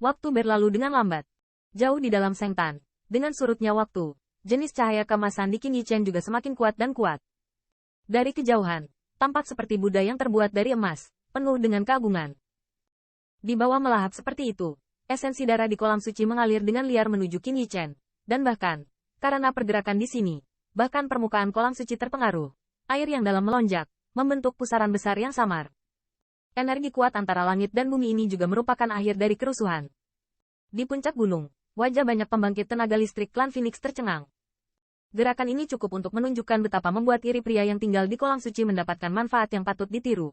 Waktu berlalu dengan lambat. Jauh di dalam Sengtan, dengan surutnya waktu, jenis cahaya keemasan di Qin Yichen juga semakin kuat dan kuat. Dari kejauhan, tampak seperti Buddha yang terbuat dari emas, penuh dengan keagungan. Di bawah melahap seperti itu, esensi darah di kolam suci mengalir dengan liar menuju Qin Yichen. Dan bahkan, karena pergerakan di sini, bahkan permukaan kolam suci terpengaruh. Air yang dalam melonjak, membentuk pusaran besar yang samar. Energi kuat antara langit dan bumi ini juga merupakan akhir dari kerusuhan. Di puncak gunung, wajah banyak pembangkit tenaga listrik klan Phoenix tercengang. Gerakan ini cukup untuk menunjukkan betapa membuat iri pria yang tinggal di kolam suci mendapatkan manfaat yang patut ditiru.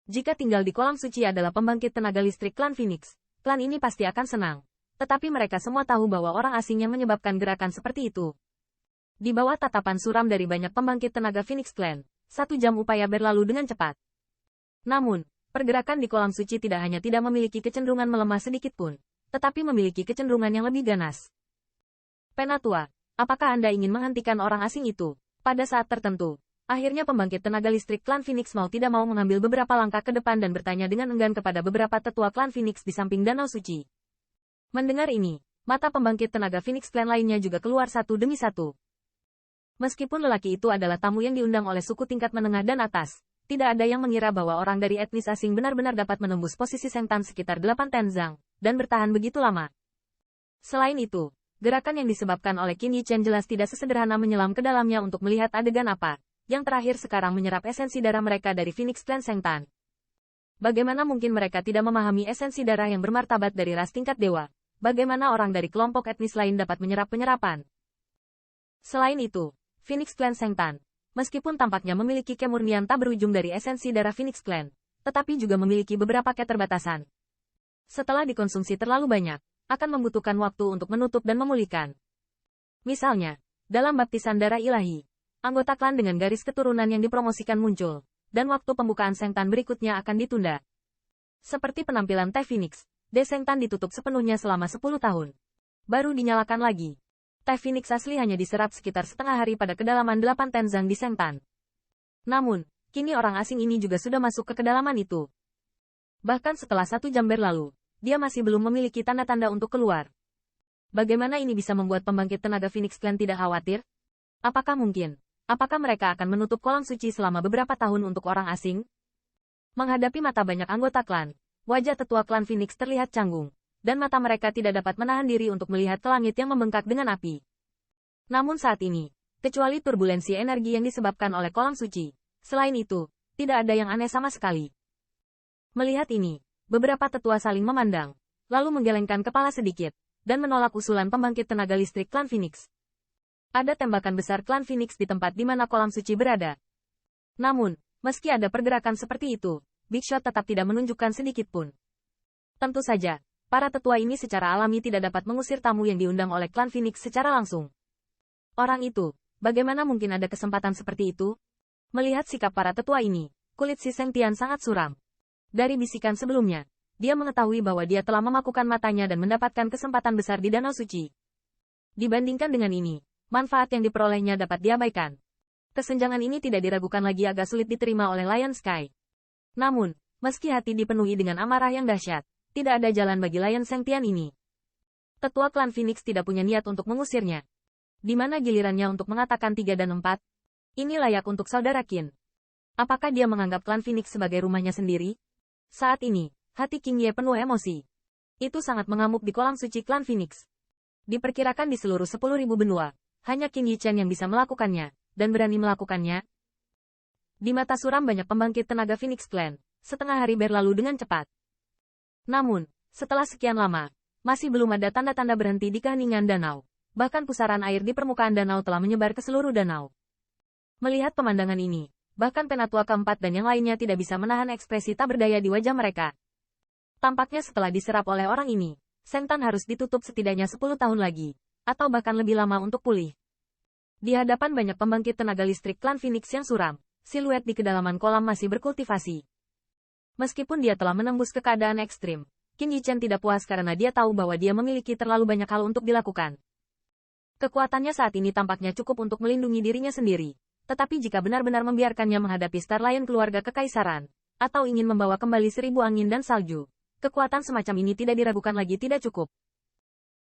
Jika tinggal di kolam suci adalah pembangkit tenaga listrik klan Phoenix, klan ini pasti akan senang. Tetapi mereka semua tahu bahwa orang asing yang menyebabkan gerakan seperti itu. Di bawah tatapan suram dari banyak pembangkit tenaga Phoenix Clan, 1 jam upaya berlalu dengan cepat. Namun, pergerakan di kolam suci tidak hanya tidak memiliki kecenderungan melemah sedikit pun, tetapi memiliki kecenderungan yang lebih ganas. Penatua, apakah Anda ingin menghentikan orang asing itu? Pada saat tertentu, akhirnya pembangkit tenaga listrik klan Phoenix mau tidak mau mengambil beberapa langkah ke depan dan bertanya dengan enggan kepada beberapa tetua klan Phoenix di samping danau suci. Mendengar ini, mata pembangkit tenaga Phoenix Clan lainnya juga keluar satu demi satu. Meskipun lelaki itu adalah tamu yang diundang oleh suku tingkat menengah dan atas, tidak ada yang mengira bahwa orang dari etnis asing benar-benar dapat menembus posisi Sengtan sekitar 8 tenzang, dan bertahan begitu lama. Selain itu, gerakan yang disebabkan oleh Qin Yichen jelas tidak sesederhana menyelam ke dalamnya untuk melihat adegan apa, yang terakhir sekarang menyerap esensi darah mereka dari Phoenix Clan Sengtan. Bagaimana mungkin mereka tidak memahami esensi darah yang bermartabat dari ras tingkat dewa? Bagaimana orang dari kelompok etnis lain dapat menyerap penyerapan? Selain itu, Phoenix Clan Sengtan, meskipun tampaknya memiliki kemurnian tak berujung dari esensi darah Phoenix Clan, tetapi juga memiliki beberapa keterbatasan. Setelah dikonsumsi terlalu banyak, akan membutuhkan waktu untuk menutup dan memulihkan. Misalnya, dalam baptisan darah ilahi, anggota klan dengan garis keturunan yang dipromosikan muncul, dan waktu pembukaan Sengtan berikutnya akan ditunda. Seperti penampilan Teh Phoenix, Sengtan ditutup sepenuhnya selama 10 tahun. Baru dinyalakan lagi. Teh Phoenix asli hanya diserap sekitar setengah hari pada kedalaman 8 tenzang di Sengtan. Namun, kini orang asing ini juga sudah masuk ke kedalaman itu. Bahkan setelah 1 jam berlalu, dia masih belum memiliki tanda-tanda untuk keluar. Bagaimana ini bisa membuat pembangkit tenaga Phoenix Clan tidak khawatir? Apakah mungkin? Apakah mereka akan menutup kolam suci selama beberapa tahun untuk orang asing? Menghadapi mata banyak anggota klan, wajah tetua klan Phoenix terlihat canggung, dan mata mereka tidak dapat menahan diri untuk melihat ke langit yang membengkak dengan api. Namun saat ini, kecuali turbulensi energi yang disebabkan oleh kolam suci, selain itu, tidak ada yang aneh sama sekali. Melihat ini, beberapa tetua saling memandang, lalu menggelengkan kepala sedikit, dan menolak usulan pembangkit tenaga listrik klan Phoenix. Ada tembakan besar klan Phoenix di tempat di mana kolam suci berada. Namun, meski ada pergerakan seperti itu, Big Shot tetap tidak menunjukkan sedikit pun. Tentu saja, para tetua ini secara alami tidak dapat mengusir tamu yang diundang oleh klan Phoenix secara langsung. Orang itu, bagaimana mungkin ada kesempatan seperti itu? Melihat sikap para tetua ini, kulit si Seng Tian sangat suram. Dari bisikan sebelumnya, dia mengetahui bahwa dia telah memakukan matanya dan mendapatkan kesempatan besar di Danau Suci. Dibandingkan dengan ini, manfaat yang diperolehnya dapat diabaikan. Kesenjangan ini tidak diragukan lagi agak sulit diterima oleh Lion Sky. Namun, meski hati dipenuhi dengan amarah yang dahsyat, tidak ada jalan bagi Lion Seng Tian ini. Tetua klan Phoenix tidak punya niat untuk mengusirnya. Di mana gilirannya untuk mengatakan 3 dan 4? Ini layak untuk saudara Qin. Apakah dia menganggap klan Phoenix sebagai rumahnya sendiri? Saat ini, hati King Ye penuh emosi. Itu sangat mengamuk di kolam suci klan Phoenix. Diperkirakan di seluruh 10.000 benua, hanya Qin Yichen yang bisa melakukannya, dan berani melakukannya. Di mata suram banyak pembangkit tenaga Phoenix Clan, setengah hari berlalu dengan cepat. Namun, setelah sekian lama, masih belum ada tanda-tanda berhenti di keheningan danau. Bahkan pusaran air di permukaan danau telah menyebar ke seluruh danau. Melihat pemandangan ini, bahkan penatua keempat dan yang lainnya tidak bisa menahan ekspresi tak berdaya di wajah mereka. Tampaknya setelah diserap oleh orang ini, Sengtan harus ditutup setidaknya 10 tahun lagi, atau bahkan lebih lama untuk pulih. Di hadapan banyak pembangkit tenaga listrik klan Phoenix yang suram, siluet di kedalaman kolam masih berkultivasi. Meskipun dia telah menembus ke keadaan ekstrim, Qin Yichen tidak puas karena dia tahu bahwa dia memiliki terlalu banyak hal untuk dilakukan. Kekuatannya saat ini tampaknya cukup untuk melindungi dirinya sendiri. Tetapi jika benar-benar membiarkannya menghadapi Star Lion keluarga kekaisaran, atau ingin membawa kembali 1000 angin dan salju, Kekuatan semacam ini tidak diragukan lagi tidak cukup.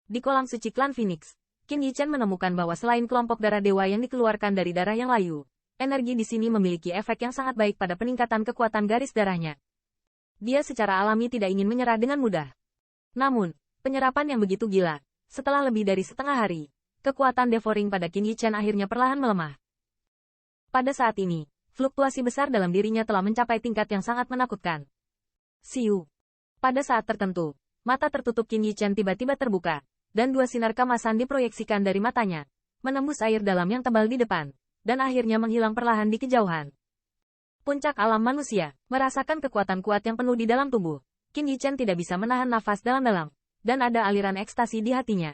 Di kolam suci klan Phoenix, Qin Yichen menemukan bahwa selain kelompok darah dewa yang dikeluarkan dari darah yang layu, energi di sini memiliki efek yang sangat baik pada peningkatan kekuatan garis darahnya. Dia secara alami tidak ingin menyerah dengan mudah. Namun, penyerapan yang begitu gila, setelah lebih dari setengah hari, kekuatan devouring pada Qin Yichen akhirnya perlahan melemah. Pada saat ini, fluktuasi besar dalam dirinya telah mencapai tingkat yang sangat menakutkan. Siu. Pada saat tertentu, mata tertutup Qin Yichen tiba-tiba terbuka, dan dua sinar kemasan diproyeksikan dari matanya, menembus air dalam yang tebal di depan, dan akhirnya menghilang perlahan di kejauhan. Puncak alam manusia, merasakan kekuatan kuat yang penuh di dalam tubuh, Qin Yichen tidak bisa menahan nafas dalam-dalam, dan ada aliran ekstasi di hatinya.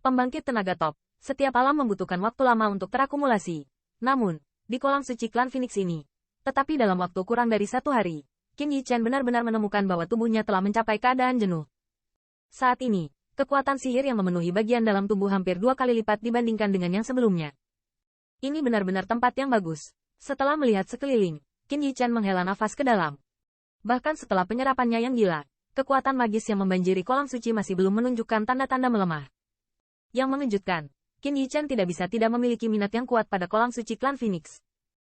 Pembangkit tenaga top, setiap alam membutuhkan waktu lama untuk terakumulasi. Namun, di kolam suci klan Phoenix ini, tetapi dalam waktu kurang dari 1 hari, Qin Yichen benar-benar menemukan bahwa tubuhnya telah mencapai keadaan jenuh. Saat ini, kekuatan sihir yang memenuhi bagian dalam tubuh hampir 2 kali lipat dibandingkan dengan yang sebelumnya. Ini benar-benar tempat yang bagus. Setelah melihat sekeliling, Qin Yichen menghela nafas ke dalam. Bahkan setelah penyerapannya yang gila, kekuatan magis yang membanjiri kolam suci masih belum menunjukkan tanda-tanda melemah. Yang mengejutkan, Qin Yichen tidak bisa tidak memiliki minat yang kuat pada kolam suci klan Phoenix.